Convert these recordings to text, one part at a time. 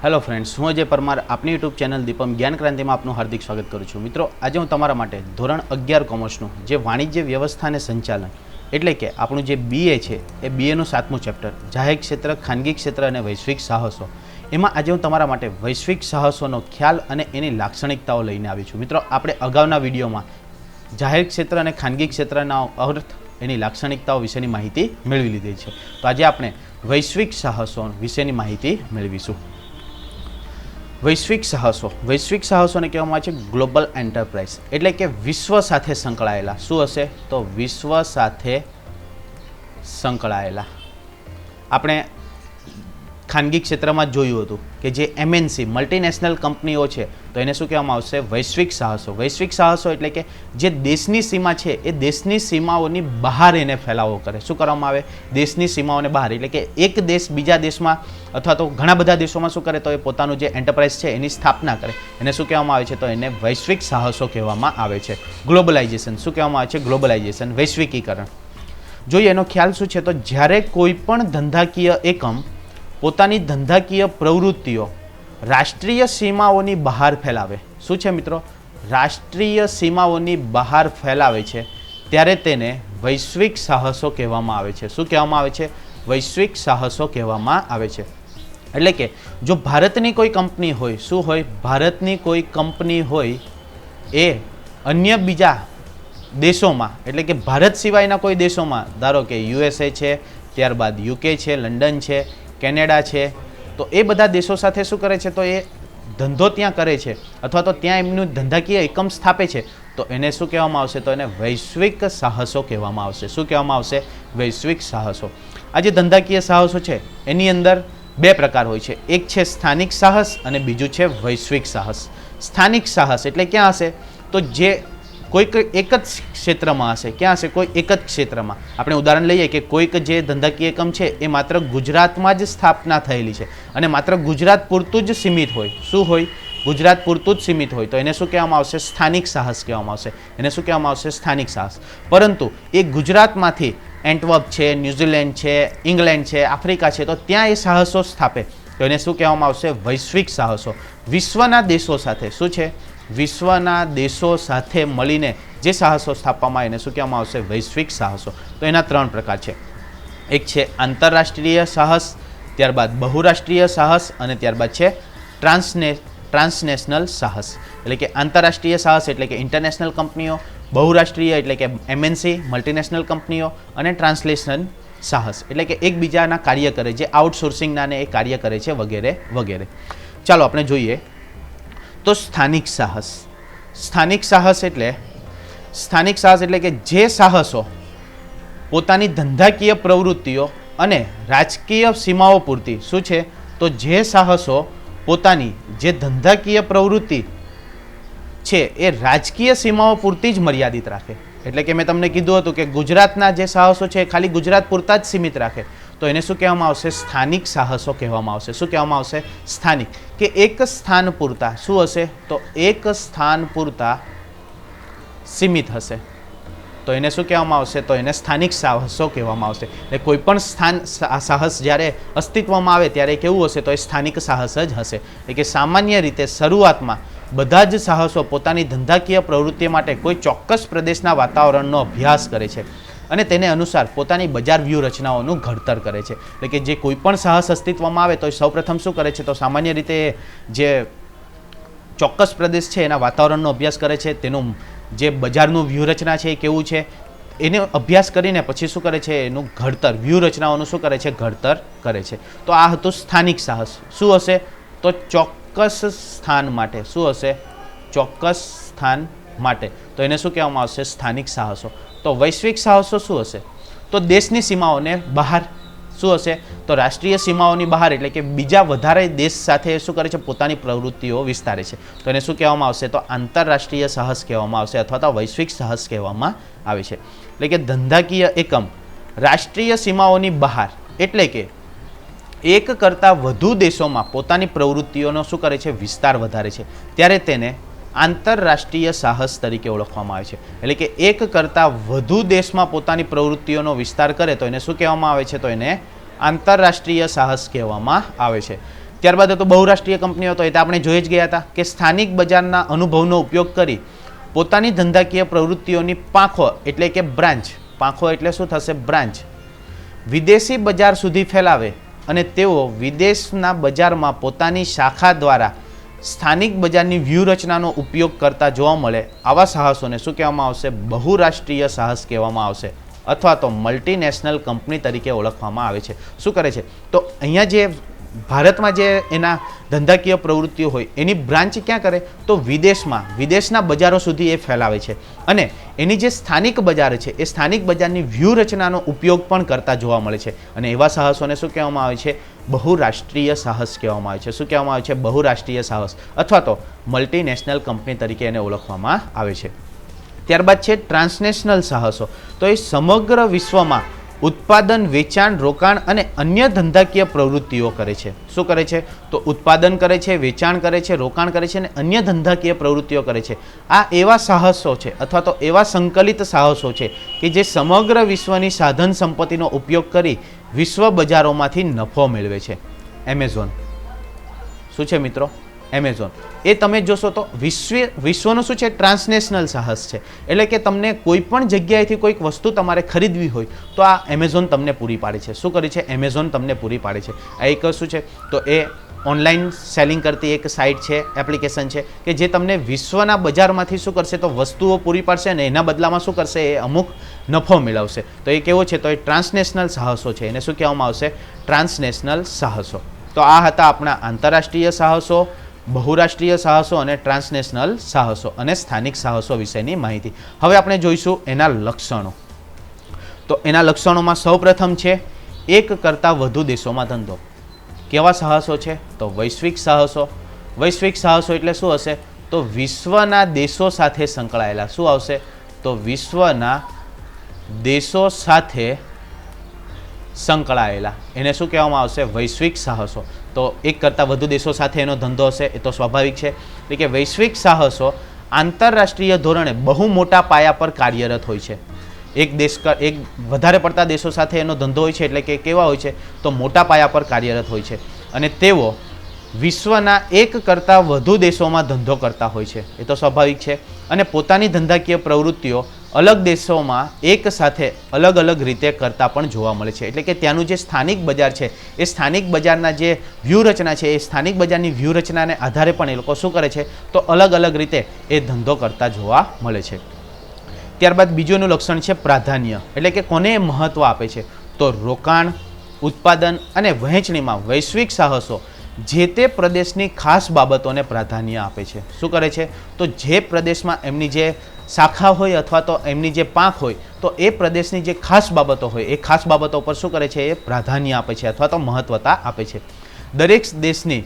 Hello friends, હું અજય પરમાર આપની YouTube channel Deepam જ્ઞાન ક્રાંતિમાં આપનું હાર્દિક સ્વાગત કરું છું. મિત્રો, આજે હું તમારા માટે ધોરણ 11 કોમર્સનું જે વાણિજ્ય વ્યવસ્થા અને સંચાલન એટલે કે આપણું જે બીએ છે એ બીએનું 7મું ચેપ્ટર જાહેર ક્ષેત્ર, ખાનગી ક્ષેત્ર અને વૈશ્વિક સાહસો, એમાં આજે હું તમારા માટે વૈશ્વિક સાહસોનો ખ્યાલ અને એની લાક્ષણિકતાઓ લઈને આવી છું. મિત્રો, આપણે અગાઉના વિડીયોમાં જાહેર ક્ષેત્ર અને ખાનગી ક્ષેત્રના અર્થ, એની લાક્ષણિકતાઓ વિશેની માહિતી મેળવી લીધી છે. તો આજે આપણે વૈશ્વિક સાહસો વિશેની માહિતી મેળવીશું. વૈશ્વિક સાહસોને કહેવામાં આવે છે ગ્લોબલ એન્ટરપ્રાઇઝ, એટલે કે વિશ્વ સાથે સંકળાયેલા. શું હશે? તો વિશ્વ સાથે સંકળાયેલા. આપણે ખાનગી ક્ષેત્રમાં જોયું હતું કે જે એમએનસી મલ્ટીનેશનલ કંપનીઓ છે તો એને શું કહેવામાં આવશે? વૈશ્વિક સાહસો. વૈશ્વિક સાહસો એટલે કે જે દેશની સીમા છે એ દેશની સીમાઓની બહાર એને ફેલાવો કરે. શું કરવામાં આવે? દેશની સીમાઓને બહાર, એટલે કે એક દેશ બીજા દેશમાં અથવા તો ઘણા બધા દેશોમાં શું કરે? તો એ પોતાનું જે એન્ટરપ્રાઇઝ છે એની સ્થાપના કરે. એને શું કહેવામાં આવે છે? તો એને વૈશ્વિક સાહસો કહેવામાં આવે છે. ગ્લોબલાઇઝેશન. શું કહેવામાં આવે છે? ગ્લોબલાઇઝેશન, વૈશ્વિકીકરણ. જોઈએ એનો ખ્યાલ શું છે? તો જ્યારે કોઈ પણ ધંધાકીય એકમ પોતાની ધંધાકીય પ્રવૃત્તિઓ રાષ્ટ્રીય સીમાઓની બહાર ફેલાવે. શું છે મિત્રો? રાષ્ટ્રીય સીમાઓની બહાર ફેલાવે છે ત્યારે તેને વૈશ્વિક સાહસો કહેવામાં આવે છે. શું કહેવામાં આવે છે? વૈશ્વિક સાહસો કહેવામાં આવે છે. એટલે કે જો ભારતની કોઈ કંપની હોય, શું હોય? ભારતની કોઈ કંપની હોય એ અન્ય બીજા દેશોમાં, એટલે કે ભારત સિવાયના કોઈ દેશોમાં, ધારો કે યુએસએ છે, ત્યારબાદ યુકે છે, લંડન છે, કેનેડા છે, તો એ બધા દેશો સાથે શું કરે છે? તો એ ધંધો ત્યાં કરે છે અથવા તો ત્યાં એમનું ધંધાકીય એકમ સ્થાપે છે, તો એને શું કહેવામાં આવશે? તો એને વૈશ્વિક સાહસો કહેવામાં આવશે. શું કહેવામાં આવશે? વૈશ્વિક સાહસો. આ જે ધંધાકીય સાહસો છે એની અંદર બે પ્રકાર હોય છે. એક છે સ્થાનિક સાહસ અને બીજું છે વૈશ્વિક સાહસ. સ્થાનિક સાહસ એટલે ક્યાં હશે? તો જે કોઈક એક જ ક્ષેત્રમાં હશે. ક્યાં હશે? કોઈ એક જ ક્ષેત્રમાં. આપણે ઉદાહરણ લઈએ કે કોઈક જે ધંધાકીય એકમ છે એ માત્ર ગુજરાતમાં જ સ્થાપના થયેલી છે અને માત્ર ગુજરાત પૂરતું જ સીમિત હોય. શું હોય? ગુજરાત પૂરતું જ સીમિત હોય, તો એને શું કહેવામાં આવશે? સ્થાનિક સાહસ કહેવામાં આવશે. એને શું કહેવામાં આવશે? સ્થાનિક સાહસ. પરંતુ એ ગુજરાતમાંથી એન્ટવર્પ છે, ન્યૂઝીલેન્ડ છે, ઇંગ્લેન્ડ છે, આફ્રિકા છે, તો ત્યાં એ સાહસો સ્થાપે, તો એને શું કહેવામાં આવશે? વૈશ્વિક સાહસો. વિશ્વના દેશો સાથે શું છે? વિશ્વના દેશો સાથે મળીને જે સાહસો સ્થાપવામાં એને શું કહેવામાં આવશે? વૈશ્વિક સાહસો. તો એના 3 પ્રકાર છે. એક છે આંતરરાષ્ટ્રીય સાહસ, ત્યારબાદ બહુરાષ્ટ્રીય સાહસ અને ત્યારબાદ છે ટ્રાન્સનેશનલ સાહસ. એટલે કે આંતરરાષ્ટ્રીય સાહસ એટલે કે ઇન્ટરનેશનલ કંપનીઓ, બહુરાષ્ટ્રીય એટલે કે એમએનસી મલ્ટીનેશનલ કંપનીઓ, અને ટ્રાન્સલેશન સાહસ એટલે કે એકબીજાના કાર્ય કરે, જે આઉટસોર્સિંગના ને એ કાર્ય કરે છે, વગેરે વગેરે. ચાલો આપણે જોઈએ તો સ્થાનિક સાહસ. સ્થાનિક સાહસ એટલે કે જે સાહસો પોતાની ધંધાકીય પ્રવૃત્તિઓ અને રાજકીય સીમાઓ પૂરતી, શું છે? તો જે સાહસો પોતાની જે ધંધાકીય પ્રવૃત્તિ છે એ રાજકીય સીમાઓ પૂરતી જ મર્યાદિત રાખે. એટલે કે મેં તમને કીધું હતું કે ગુજરાતના જે સાહસો છે એ ખાલી ગુજરાત પૂરતા જ સીમિત રાખે, તો એને શું કહેવામાં આવશે? સ્થાનિક સાહસો કહેવામાં આવશે. શું કહેવામાં આવશે? સ્થાનિક. કે એક સ્થાન પૂરતા શું હશે? તો એક સ્થાન પૂરતા સીમિત હશે, તો એને શું કહેવામાં આવશે? તો એને સ્થાનિક સાહસો કહેવામાં આવશે. એટલે કોઈ પણ સ્થાન સાહસ જ્યારે અસ્તિત્વમાં આવે ત્યારે કેવું હશે? તો એ સ્થાનિક સાહસ જ હશે. એટલે કે સામાન્ય રીતે શરૂઆતમાં બધા જ સાહસો પોતાની ધંધાકીય પ્રવૃત્તિ માટે કોઈ ચોક્કસ પ્રદેશના વાતાવરણનો અભ્યાસ કરે છે અને તેને અનુસાર પોતાની બજાર વ્યૂહરચનાઓનું ઘડતર કરે છે. એટલે કે જે કોઈ પણ સાહસ અસ્તિત્વમાં આવે તો સૌપ્રથમ શું કરે છે? તો સામાન્ય રીતે જે ચોક્કસ પ્રદેશ છે એના વાતાવરણનો અભ્યાસ કરે છે, તેનું જે બજારનું વ્યૂહરચના છે એ કેવું છે એનો અભ્યાસ કરીને પછી શું કરે છે? એનું ઘડતર, વ્યૂહરચનાઓનું શું કરે છે? ઘડતર કરે છે. તો આ હતું સ્થાનિક સાહસ. શું હશે? તો ચોક્કસ સ્થાન માટે. શું હશે? ચોક્કસ સ્થાન માટે. તો એને શું કહેવામાં આવશે? સ્થાનિક સાહસો. તો વૈશ્વિક સાહસો શું હશે? તો દેશની સીમાઓને બહાર. શું હશે? તો રાષ્ટ્રીય સીમાઓની બહાર, એટલે કે બીજા વધારે દેશ સાથે શું કરે છે? પોતાની પ્રવૃત્તિઓ વિસ્તારે છે, તો એને શું કહેવામાં આવશે? તો આંતરરાષ્ટ્રીય સાહસ કહેવામાં આવશે અથવા તો વૈશ્વિક સાહસ કહેવામાં આવે છે. એટલે કે ધંધાકીય એકમ રાષ્ટ્રીય સીમાઓની બહાર, એટલે કે એક કરતાં વધુ દેશોમાં પોતાની પ્રવૃત્તિઓનો શું કરે છે? વિસ્તાર વધારે છે, ત્યારે તેને આંતરરાષ્ટ્રીય સાહસ તરીકે ઓળખવામાં આવે છે. એટલે કે એક કરતાં વધુ દેશમાં પોતાની પ્રવૃત્તિઓનો વિસ્તાર કરે તો એને શું કહેવામાં આવે છે? તો એને આંતરરાષ્ટ્રીય સાહસ કહેવામાં આવે છે. ત્યારબાદ હતો બહુરાષ્ટ્રીય કંપનીઓ, તો એ તો આપણે જોઈ જ ગયા હતા કે સ્થાનિક બજારના અનુભવનો ઉપયોગ કરી પોતાની ધંધાકીય પ્રવૃત્તિઓની પાંખો એટલે કે બ્રાન્ચ, પાંખો એટલે શું થશે? બ્રાન્ચ, વિદેશી બજાર સુધી ફેલાવે અને તેઓ વિદેશના બજારમાં પોતાની શાખા દ્વારા સ્થાનિક બજારની વ્યૂહરચનાનો ઉપયોગ કરતા જોવા મળે. આવા સાહસોને શું કહેવામાં આવશે? બહુરાષ્ટ્રીય સાહસ કહેવામાં આવશે, અથવા તો મલ્ટીનેશનલ કંપની તરીકે ઓળખવામાં આવે છે. શું કરે છે? તો અહીંયા જે ભારતમાં જે એના ધંધાકીય પ્રવૃત્તિઓ હોય એની બ્રાન્ચ ક્યાં કરે? તો વિદેશમાં, વિદેશના બજારો સુધી એ ફેલાવે છે અને એની જે સ્થાનિક બજાર છે એ સ્થાનિક બજારની વ્યૂહરચનાનો ઉપયોગ પણ કરતા જોવા મળે છે. અને એવા સાહસોને શું કહેવામાં આવે છે? બહુરાષ્ટ્રીય સાહસ કહેવામાં આવે છે. શું કહેવામાં આવે છે? બહુરાષ્ટ્રીય સાહસ, અથવા તો મલ્ટીનેશનલ કંપની તરીકે એને ઓળખવામાં આવે છે. ત્યારબાદ છે ટ્રાન્સનેશનલ સાહસો. તો એ સમગ્ર વિશ્વમાં ઉત્પાદન, વેચાણ, રોકાણ અને અન્ય ધંધાકીય પ્રવૃત્તિઓ કરે છે. શું કરે છે? તો ઉત્પાદન કરે છે, વેચાણ કરે છે, રોકાણ કરે છે અને અન્ય ધંધાકીય પ્રવૃત્તિઓ કરે છે. આ એવા સાહસો છે અથવા તો એવા સંકલિત સાહસો છે કે જે સમગ્ર વિશ્વની સાધન સંપત્તિનો ઉપયોગ કરી વિશ્વ બજારોમાંથી નફો મેળવે છે. એમેઝોન શું છે મિત્રો? એમેઝોન એ તમે જોશો તો વિશ્વનું શું છે? ટ્રાન્સનેશનલ સાહસ છે. એટલે કે તમને કોઈ પણ જગ્યાએથી કોઈક વસ્તુ તમારે ખરીદવી હોય તો આ એમેઝોન તમને પૂરી પાડે છે. શું કરે છે? એમેઝોન તમને પૂરી પાડે છે. આ એક શું છે? તો એ ઓનલાઈન સેલિંગ કરતી એક સાઇટ છે, એપ્લિકેશન છે કે જે તમને વિશ્વના બજારમાંથી શું કરશે? તો વસ્તુઓ પૂરી પાડશે અને એના બદલામાં શું કરશે? એ અમુક નફો મેળવશે. તો એ કેવો છે? તો એ ટ્રાન્સનેશનલ સાહસો છે. એને શું કહેવામાં આવશે? ટ્રાન્સનેશનલ સાહસો. તો આ હતા આપણા આંતરરાષ્ટ્રીય સાહસો, બહુરાષ્ટ્રીય સાહસો અને ટ્રાન્સનેશનલ સાહસો અને સ્થાનિક સાહસો વિશેની માહિતી. હવે આપણે જોઈશું એના લક્ષણો. તો એના લક્ષણોમાં સૌપ્રથમ છે એક કરતાં વધુ દેશોમાં ધંધો. કેવા સાહસો છે? તો વૈશ્વિક સાહસો. વૈશ્વિક સાહસો એટલે શું હશે? તો વિશ્વના દેશો સાથે સંકળાયેલા. શું આવશે? તો વિશ્વના દેશો સાથે સંકળાયેલા. એને શું કહેવામાં આવશે? વૈશ્વિક સાહસો. તો એક કરતાં વધુ દેશો સાથે એનો ધંધો હશે, એ તો સ્વાભાવિક છે. એટલે કે વૈશ્વિક સાહસો આંતરરાષ્ટ્રીય ધોરણે બહુ મોટા પાયા પર કાર્યરત હોય છે. એક વધારે પડતા દેશો સાથે એનો ધંધો હોય છે એટલે કે કેવા હોય છે? તો મોટા પાયા પર કાર્યરત હોય છે અને તેઓ વિશ્વના એક કરતાં વધુ દેશોમાં ધંધો કરતા હોય છે. એ તો સ્વાભાવિક છે. અને પોતાની ધંધાકીય પ્રવૃત્તિઓ અલગ દેશોમાં એક સાથે અલગ અલગ રીતે કરતા પણ જોવા મળે છે. એટલે કે ત્યાંનું જે સ્થાનિક બજાર છે એ સ્થાનિક બજારના જે વ્યૂહરચના છે એ સ્થાનિક બજારની વ્યૂહરચનાને આધારે પણ એ લોકો શું કરે છે? તો અલગ અલગ રીતે એ ધંધો કરતા જોવા મળે છે. ત્યારબાદ બીજું લક્ષણ છે પ્રાધાન્ય. એટલે કે કોને મહત્વ આપે છે? તો રોકાણ, ઉત્પાદન અને વહેંચણીમાં વૈશ્વિક સાહસો જે તે પ્રદેશની ખાસ બાબતોને પ્રાધાન્ય આપે છે. શું કરે છે? તો જે પ્રદેશમાં એમની જે શાખા હોય અથવા તો એમની જે પાંખ હોય તો એ પ્રદેશની જે ખાસ બાબતો હોય એ ખાસ બાબતો પર શું કરે છે? એ પ્રાધાન્ય આપે છે અથવા તો મહત્વતા આપે છે. દરેક દેશની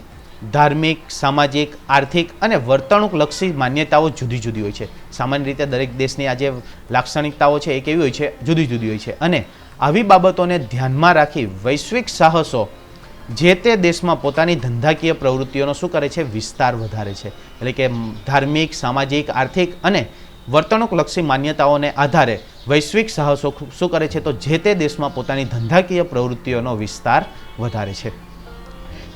ધાર્મિક, સામાજિક, આર્થિક અને વર્તણૂકલક્ષી માન્યતાઓ જુદી જુદી હોય છે. સામાન્ય રીતે દરેક દેશની આ જે લાક્ષણિકતાઓ છે એ કેવી હોય છે? જુદી જુદી હોય છે. અને આવી બાબતોને ધ્યાનમાં રાખી વૈશ્વિક સાહસો જે તે દેશમાં પોતાની ધંધાકીય પ્રવૃત્તિઓનો શું કરે છે? વિસ્તાર વધારે છે. એટલે કે ધાર્મિક, સામાજિક, આર્થિક અને વર્તણૂકલક્ષી માન્યતાઓને આધારે વૈશ્વિક સાહસો શું કરે છે? તો જે તે દેશમાં પોતાની ધંધાકીય પ્રવૃત્તિઓનો વિસ્તાર વધારે છે.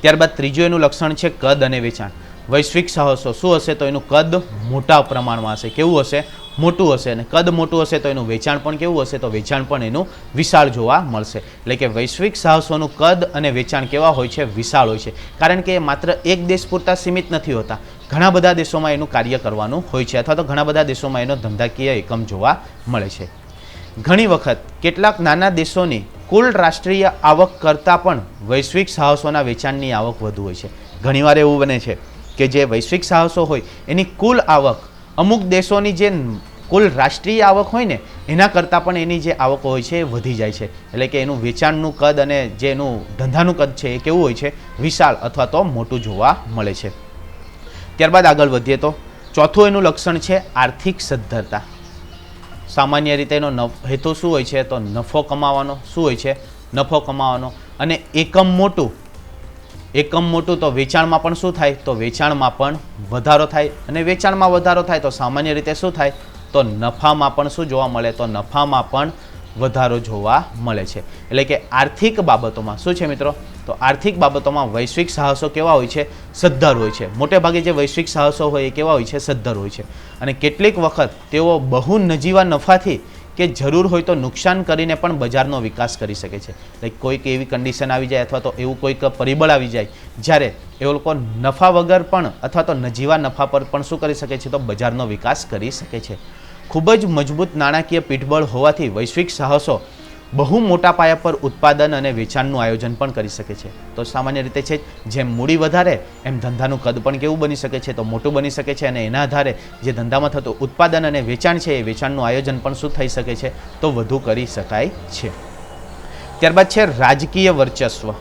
ત્યારબાદ ત્રીજું એનું લક્ષણ છે કદ અને વેચાણ. વૈશ્વિક સાહસો શું હશે? તો એનું કદ મોટા પ્રમાણમાં હશે. કેવું હશે? મોટું હશે. અને કદ મોટું હશે તો એનું વેચાણ પણ કેવું હશે? તો વેચાણ પણ એનું વિશાળ જોવા મળશે. એટલે કે વૈશ્વિક સાહસોનું કદ અને વેચાણ કેવા હોય છે? વિશાળ હોય છે. કારણ કે માત્ર એક દેશ પૂરતા સીમિત નથી હોતા, ઘણા બધા દેશોમાં એનું કાર્ય કરવાનું હોય છે અથવા તો ઘણા બધા દેશોમાં એનો ધંધાકીય એકમ જોવા મળે છે. ઘણી વખત કેટલાક નાના દેશોની કુલ રાષ્ટ્રીય આવક કરતાં પણ વૈશ્વિક સાહસોના વેચાણની આવક વધુ હોય છે. ઘણીવાર એવું બને છે કે જે વૈશ્વિક સાહસો હોય એની કુલ આવક અમુક દેશોની જે કુલ રાષ્ટ્રીય આવક હોય ને એના કરતાં પણ એની જે આવકો હોય છે એ વધી જાય છે. એટલે કે એનું વેચાણનું કદ અને જે એનું ધંધાનું કદ છે એ કેવું હોય છે? વિશાળ અથવા તો મોટું જોવા મળે છે. ત્યારબાદ આગળ વધીએ તો ચોથું એનું લક્ષણ છે આર્થિક સદ્ધરતા. સામાન્ય રીતે એનો હેતુ શું હોય છે? તો નફો કમાવાનો. શું હોય છે? નફો કમાવાનો. અને એકમ મોટું તો વેચાણમાં પણ શું થાય? તો વેચાણમાં પણ વધારો થાય. અને વેચાણમાં વધારો થાય તો સામાન્ય રીતે શું થાય? તો નફામાં પણ શું જોવા મળે? તો નફામાં પણ વધારો જોવા મળે છે. એટલે કે આર્થિક બાબતોમાં શું છે મિત્રો, તો આર્થિક બાબતોમાં વૈશ્વિક સાહસો કેવા હોય છે, સદ્ધર હોય છે. મોટે ભાગે જે વૈશ્વિક સાહસો હોય એ કેવા હોય છે, સદ્ધર હોય છે. અને કેટલીક વખત તેઓ બહુ નજીવા નફાથી કે જરૂર હોય તો નુકસાન કરીને પણ બજારનો વિકાસ કરી શકે છે. લાઈક કોઈક એવી કન્ડિશન આવી જાય અથવા તો એવું કોઈક પરિબળ આવી જાય જ્યારે એ લોકો નફા વગર પણ અથવા તો નજીવા નફા પર પણ શું કરી શકે છે, તો બજારનો વિકાસ કરી શકે છે. ખૂબ જ મજબૂત નાણાકીય પીઠબળ હોવાથી વૈશ્વિક સાહસો બહુ મોટા પાયા પર ઉત્પાદન અને વેચાણનું આયોજન પણ કરી શકે છે. તો સામાન્ય રીતે છે જેમ મૂડી વધારે એમ ધંધાનું કદ પણ કેવું બની શકે છે, તો મોટું બની શકે છે. અને એના આધારે જે ધંધામાં થતું ઉત્પાદન અને વેચાણ છે એ વેચાણનું આયોજન પણ શું થઈ શકે છે, તો વધુ કરી શકાય છે. ત્યારબાદ છે રાજકીય વર્ચસ્વ.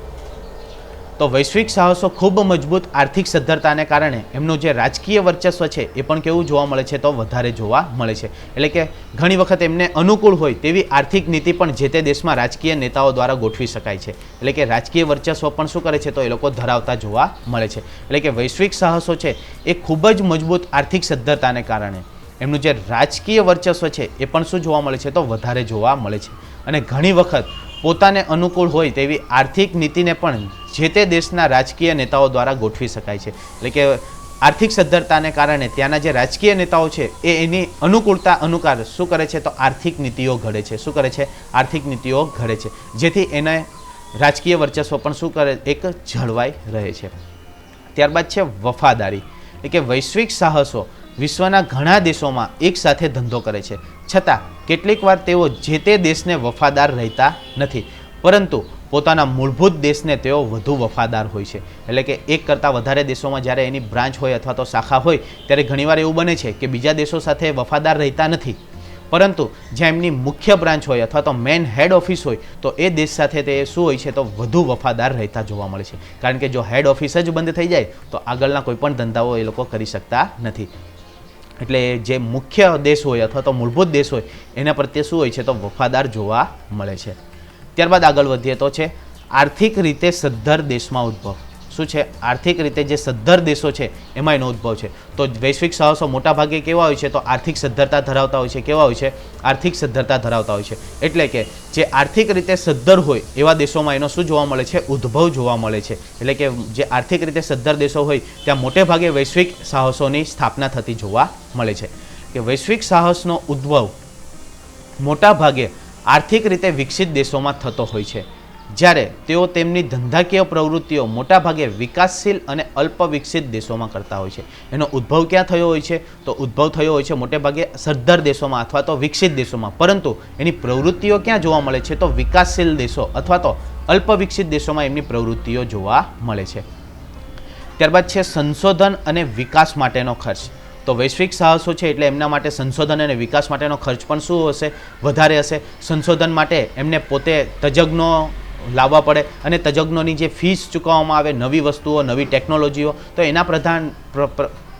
તો વૈશ્વિક સાહસો ખૂબ મજબૂત આર્થિક સદ્ધરતાને કારણે એમનું જે રાજકીય વર્ચસ્વ છે એ પણ કેવું જોવા મળે છે, તો વધારે જોવા મળે છે. એટલે કે ઘણી વખત એમને અનુકૂળ હોય તેવી આર્થિક નીતિ પણ જે તે દેશમાં રાજકીય નેતાઓ દ્વારા ગોઠવી શકાય છે. એટલે કે રાજકીય વર્ચસ્વ પણ શું કરે છે, તો એ લોકો ધરાવતા જોવા મળે છે. એટલે કે વૈશ્વિક સાહસો છે એ ખૂબ જ મજબૂત આર્થિક સદ્ધરતાને કારણે એમનું જે રાજકીય વર્ચસ્વ છે એ પણ શું જોવા મળે છે, તો વધારે જોવા મળે છે. અને ઘણી વખત પોતાને અનુકૂળ હોય તેવી આર્થિક નીતિને પણ જે તે દેશના રાજકીય નેતાઓ દ્વારા ગોઠવી શકાય છે. એટલે કે આર્થિક સદ્ધરતાને કારણે ત્યાંના જે રાજકીય નેતાઓ છે એ એની અનુકૂળતા અનુસાર શું કરે છે, તો આર્થિક નીતિઓ ઘડે છે. શું કરે છે, આર્થિક નીતિઓ ઘડે છે, જેથી એને રાજકીય વર્ચસ્વ પણ શું કરે, એક જળવાઈ રહે છે. ત્યારબાદ છે વફાદારી. એટલે કે વૈશ્વિક સાહસો વિશ્વના ઘણા દેશોમાં એક સાથે ધંધો કરે છે, છતાં કેટલીક વાર તેઓ જે તે દેશને વફાદાર રહેતા નથી, પરંતુ પોતાના મૂળભૂત દેશને તેઓ વધુ વફાદાર હોય છે. એટલે કે એક કરતાં વધારે દેશોમાં જ્યારે એની બ્રાન્ચ હોય અથવા તો શાખા હોય ત્યારે ઘણીવાર એવું બને છે કે બીજા દેશો સાથે વફાદાર રહેતા નથી, પરંતુ જ્યાં એમની મુખ્ય બ્રાન્ચ હોય અથવા તો મેઇન હેડ ઓફિસ હોય તો એ દેશ સાથે તે શું હોય છે, તો વધુ વફાદાર રહેતા જોવા મળે છે. કારણ કે જો હેડ ઓફિસ જ બંધ થઈ જાય તો આગળના કોઈ પણ ધંધાઓ એ લોકો કરી શકતા નથી. એટલે જે મુખ્ય દેશ હોય અથવા તો મૂળભૂત દેશ હોય એના પ્રત્યે શું હોય છે, તો વફાદાર જોવા મળે છે. ત્યારબાદ આગળ વધીએ તો છે આર્થિક રીતે સદ્ધર દેશમાં ઉદ્ભવ. શું છે, આર્થિક રીતે જે સદ્ધર દેશો છે એમાં એનો ઉદ્ભવ છે. તો વૈશ્વિક સાહસો મોટા ભાગે કેવા હોય છે, તો આર્થિક સદ્ધરતા ધરાવતા હોય છે. કેવા હોય છે, આર્થિક સદ્ધરતા ધરાવતા હોય છે. એટલે કે જે આર્થિક રીતે સદ્ધર હોય એવા દેશોમાં એનો શું જોવા મળે છે, ઉદ્ભવ જોવા મળે છે. એટલે કે જે આર્થિક રીતે સદ્ધર દેશો હોય ત્યાં મોટે ભાગે વૈશ્વિક સાહસોની સ્થાપના થતી જોવા મળે છે. કે વૈશ્વિક સાહસનો ઉદ્ભવ મોટા ભાગે આર્થિક રીતે વિકસિત દેશોમાં થતો હોય છે, જ્યારે તેઓ તેમની ધંધાકીય પ્રવૃત્તિઓ મોટાભાગે વિકાસશીલ અને અલ્પ વિકસિત દેશોમાં કરતા હોય છે. એનો ઉદ્ભવ ક્યાં થયો હોય છે, તો ઉદ્ભવ થયો હોય છે મોટેભાગે સદ્ધર દેશોમાં અથવા તો વિકસિત દેશોમાં, પરંતુ એની પ્રવૃત્તિઓ ક્યાં જોવા મળે છે, તો વિકાસશીલ દેશો અથવા તો અલ્પ વિકસિત દેશોમાં એમની પ્રવૃત્તિઓ જોવા મળે છે. ત્યારબાદ છે સંશોધન અને વિકાસ માટેનો ખર્ચ. તો વૈશ્વિક સાહસો છે એટલે એમના માટે સંશોધન અને વિકાસ માટેનો ખર્ચ પણ શું હશે, વધારે હશે. સંશોધન માટે એમને પોતે તજજ્ઞો લાવવા પડે અને તજજ્ઞોની જે ફીસ ચૂકવવામાં આવે, નવી વસ્તુઓ, નવી ટેકનોલોજીઓ, તો એના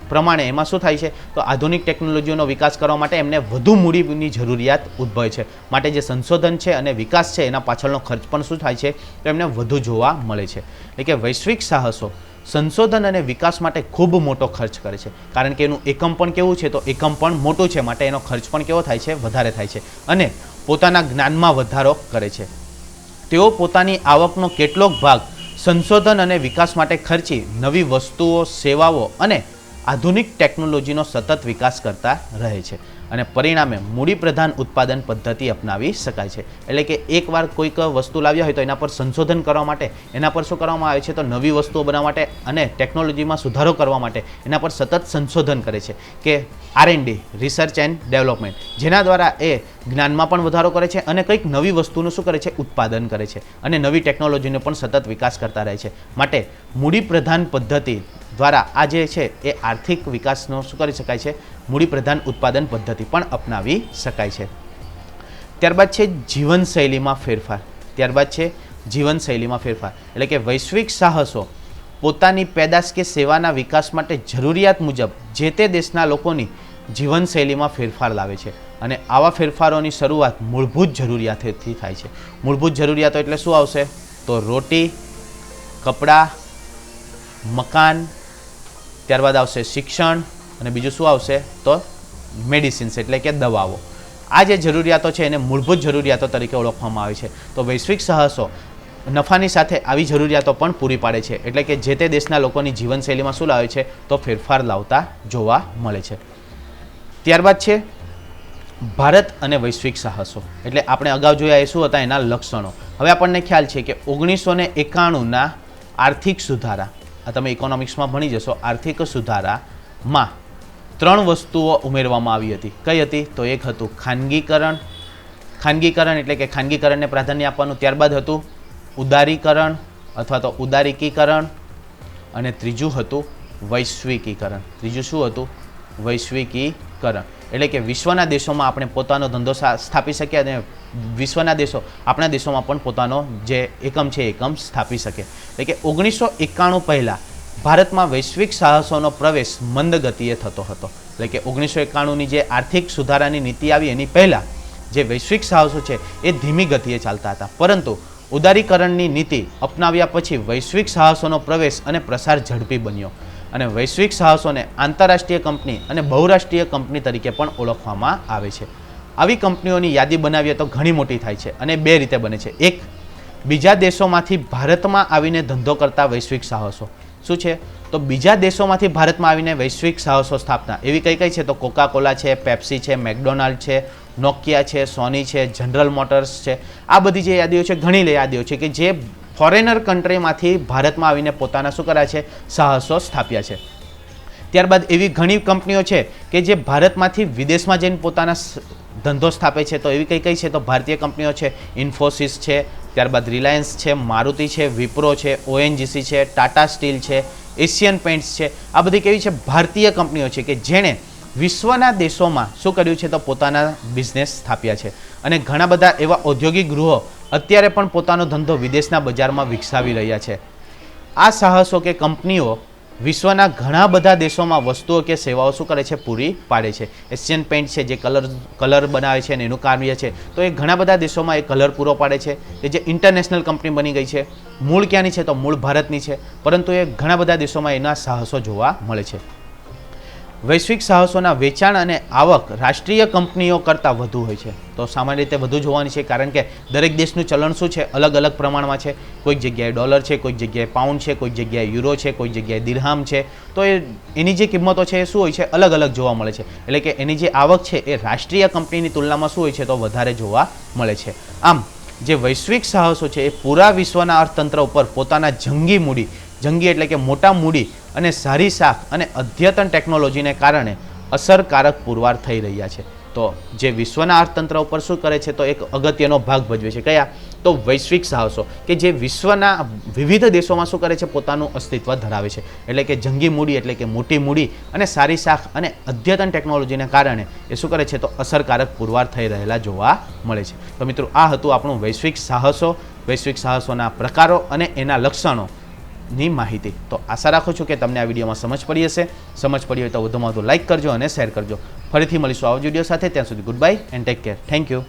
પ્રમાણે એમાં શું થાય છે, તો આધુનિક ટેકનોલોજીઓનો વિકાસ કરવા માટે એમને વધુ મૂડીની જરૂરિયાત ઉદ્ભવે છે. માટે જે સંશોધન છે અને વિકાસ છે એના પાછળનો ખર્ચ પણ શું થાય છે, તો એમને વધુ જોવા મળે છે. એટલે કે વૈશ્વિક સાહસો સંશોધન અને વિકાસ માટે ખૂબ મોટો ખર્ચ કરે છે, કારણ કે એનું એકમ પણ કેવું છે, તો એકમ પણ મોટું છે, માટે એનો ખર્ચ પણ કેવો થાય છે, વધારે થાય છે. અને પોતાના જ્ઞાનમાં વધારો કરે છે. તેઓ પોતાની આવકનો કેટલોક ભાગ સંશોધન અને વિકાસ માટે ખર્ચી નવી વસ્તુઓ, સેવાઓ અને આધુનિક ટેકનોલોજીનો સતત વિકાસ કરતા રહે છે. અને પરિણામે મૂડી પ્રધાન ઉત્પાદન પદ્ધતિ અપનાવી શકાય છે. એટલે કે એકવાર કોઈક વસ્તુ લાવ્યા હોય તો એના પર સંશોધન કરવા માટે એના પર શું કરવામાં આવે છે, તો નવી વસ્તુઓ બનાવવા માટે અને ટેકનોલોજીમાં સુધારો કરવા માટે એના પર સતત સંશોધન કરે છે, કે R&D, રિસર્ચ એન્ડ ડેવલપમેન્ટ, જેના દ્વારા એ જ્ઞાનમાં પણ વધારો કરે છે અને કંઈક નવી વસ્તુનું શું કરે છે, ઉત્પાદન કરે છે અને નવી ટેકનોલોજીનો પણ સતત વિકાસ કરતા રહે છે. માટે મૂડી પ્રધાન પદ્ધતિ દ્વારા આ જે છે એ આર્થિક વિકાસનો શું કરી શકાય છે, મૂડી પ્રધાન ઉત્પાદન પદ્ધતિ પણ અપનાવી શકાય છે. ત્યારબાદ છે જીવનશૈલીમાં ફેરફાર. એટલે કે વૈશ્વિક સાહસો પોતાની પેદાશ કે સેવાના વિકાસ માટે જરૂરિયાત મુજબ જે તે દેશના લોકોની જીવનશૈલીમાં ફેરફાર લાવે છે. અને આવા ફેરફારોની શરૂઆત મૂળભૂત જરૂરિયાતોથી થાય છે. મૂળભૂત જરૂરિયાતો એટલે શું આવશે, તો રોટી, કપડાં, મકાન, ત્યારબાદ આવશે શિક્ષણ અને બીજું શું આવશે, તો મેડિસિન્સ એટલે કે દવાઓ. આ જે જરૂરિયાતો છે એને મૂળભૂત જરૂરિયાતો તરીકે ઓળખવામાં આવે છે. તો વૈશ્વિક સાહસો નફાની સાથે આવી જરૂરિયાતો પણ પૂરી પાડે છે, એટલે કે જે તે દેશના લોકોની જીવનશૈલીમાં શું લાવે છે તો ફેરફાર લાવતા જોવા મળે છે. ત્યારબાદ છે ભારત અને વૈશ્વિક સાહસો. એટલે આપણે અગાઉ જોયા એ શું હતા, એના લક્ષણો. હવે આપણને ખ્યાલ છે કે 1991ના આર્થિક સુધારા, આ તમે ઇકોનોમિક્સમાં ભણી જશો, આર્થિક સુધારામાં 3 વસ્તુઓ ઉમેરવામાં આવી હતી. કઈ હતી? તો એક હતું ખાનગીકરણ. ખાનગીકરણ એટલે કે ખાનગીકરણને પ્રાધાન્ય આપવાનું. ત્યારબાદ હતું ઉદારીકરણ અથવા તો ઉદારીકીકરણ, અને ત્રીજું હતું વૈશ્વિકીકરણ. ત્રીજું શું હતું? વૈશ્વિકીકરણ. એટલે કે વિશ્વના દેશોમાં આપણે પોતાનો ધંધો સ્થાપી શકીએ અને વિશ્વના દેશો આપણા દેશોમાં પણ પોતાનો જે એકમ છે એકમ સ્થાપી શકે. એટલે કે 1991 પહેલાં ભારતમાં વૈશ્વિક સાહસોનો પ્રવેશ મંદ ગતિએ થતો હતો. એટલે કે 1991ની જે આર્થિક સુધારાની નીતિ આવી એની પહેલાં જે વૈશ્વિક સાહસો છે એ ધીમી ગતિએ ચાલતા હતા, પરંતુ ઉદારીકરણની નીતિ અપનાવ્યા પછી વૈશ્વિક સાહસોનો પ્રવેશ અને પ્રસાર ઝડપી બન્યો અને વૈશ્વિક સાહસોને આંતરરાષ્ટ્રીય કંપની અને બહુરાષ્ટ્રીય કંપની તરીકે પણ ઓળખવામાં આવે છે. આવી કંપનીઓની યાદી બનાવીએ તો ઘણી મોટી થાય છે અને 2 રીતે બને છે. એક, બીજા દેશોમાંથી ભારતમાં આવીને ધંધો કરતા વૈશ્વિક સાહસો. શું છે? તો બીજા દેશોમાંથી ભારતમાં આવીને વૈશ્વિક સાહસો સ્થાપના. એવી કઈ કઈ છે? તો કોકા કોલા છે, પેપ્સી છે, મેકડોનાલ્ડ છે, નોકિયા છે, સોની છે, જનરલ મોટર્સ છે. આ બધી જે યાદીઓ છે, ઘણી યાદીઓ છે કે જે ફોરેનર કન્ટ્રીમાંથી ભારતમાં આવીને પોતાના શું કર્યા છે? સાહસો સ્થાપ્યા છે. ત્યારબાદ એવી ઘણી કંપનીઓ છે કે જે ભારતમાંથી વિદેશમાં જઈને પોતાના ધંધો સ્થાપે છે. તો એવી કઈ કઈ છે? તો ભારતીય કંપનીઓ છે, ઇન્ફોસિસ છે, ત્યારબાદ રિલાયન્સ છે, મારુતિ છે, વિપ્રો છે, ઓએનજીસી છે, ટાટા સ્ટીલ છે, એશિયન પેઇન્ટ્સ છે. આ બધી કેવી છે? ભારતીય કંપનીઓ છે કે જેણે વિશ્વના દેશોમાં શું કર્યું છે? તો પોતાના બિઝનેસ સ્થાપ્યા છે. અને ઘણા બધા એવા ઔદ્યોગિક ગૃહો અત્યારે પણ પોતાનો ધંધો વિદેશના બજારમાં વિકસાવી રહ્યા છે. આ સાહસો કે કંપનીઓ વિશ્વના ઘણા બધા દેશોમાં વસ્તુઓ કે સેવાઓ શું કરે છે? પૂરી પાડે છે. એશિયન પેઇન્ટ છે જે કલર બનાવે છે અને એનું કાર્ય છે, તો એ ઘણા બધા દેશોમાં એ કલર પૂરો પાડે છે, કે જે ઇન્ટરનેશનલ કંપની બની ગઈ છે. મૂળ ક્યાંની છે? તો મૂળ ભારતની છે, પરંતુ એ ઘણા બધા દેશોમાં એના સાહસો જોવા મળે છે. વૈશ્વિક સાહસોના વેચાણ અને આવક રાષ્ટ્રીય કંપનીઓ કરતાં વધુ હોય છે. તો સામાન્ય રીતે વધુ જોવાની છે, કારણ કે દરેક દેશનું ચલણ શું છે? અલગ અલગ પ્રમાણમાં છે. કોઈક જગ્યાએ ડોલર છે, કોઈક જગ્યાએ પાઉન્ડ છે, કોઈક જગ્યાએ યુરો છે, કોઈક જગ્યાએ દિરહામ છે. તો એની જે કિંમતો છે એ શું હોય છે? અલગ અલગ જોવા મળે છે. એટલે કે એની જે આવક છે એ રાષ્ટ્રીય કંપનીની તુલનામાં શું હોય છે? તો વધારે જોવા મળે છે. આમ જે વૈશ્વિક સાહસો છે એ પૂરા વિશ્વના અર્થતંત્ર ઉપર પોતાના જંગી એટલે કે મોટા મૂડી અને સારી શાખ અને અદ્યતન ટેકનોલોજીને કારણે અસરકારક પુરવાર થઈ રહ્યા છે. તો જે વિશ્વના અર્થતંત્ર ઉપર શું કરે છે? તો એક અગત્યનો ભાગ ભજવે છે. કયા? તો વૈશ્વિક સાહસો, કે જે વિશ્વના વિવિધ દેશોમાં શું કરે છે? પોતાનું અસ્તિત્વ ધરાવે છે. એટલે કે જંગી મૂડી એટલે કે મોટી મૂડી અને સારી શાખ અને અદ્યતન ટેકનોલોજીને કારણે એ શું કરે છે? તો અસરકારક પુરવાર થઈ રહેલા જોવા મળે છે. તો મિત્રો, આ હતું આપણું વૈશ્વિક સાહસોના પ્રકારો અને એના લક્ષણો ની માહિતી. તો આશા રાખું છું કે તમને આ વિડીયોમાં સમજ પડી હશે. સમજ પડી હોય તો વધુમાં વધુ લાઇક કરજો અને શેર કરજો. ફરીથી મળીશું આવા વિડીયો સાથે. ત્યાં સુધી good bye and take care. Thank you.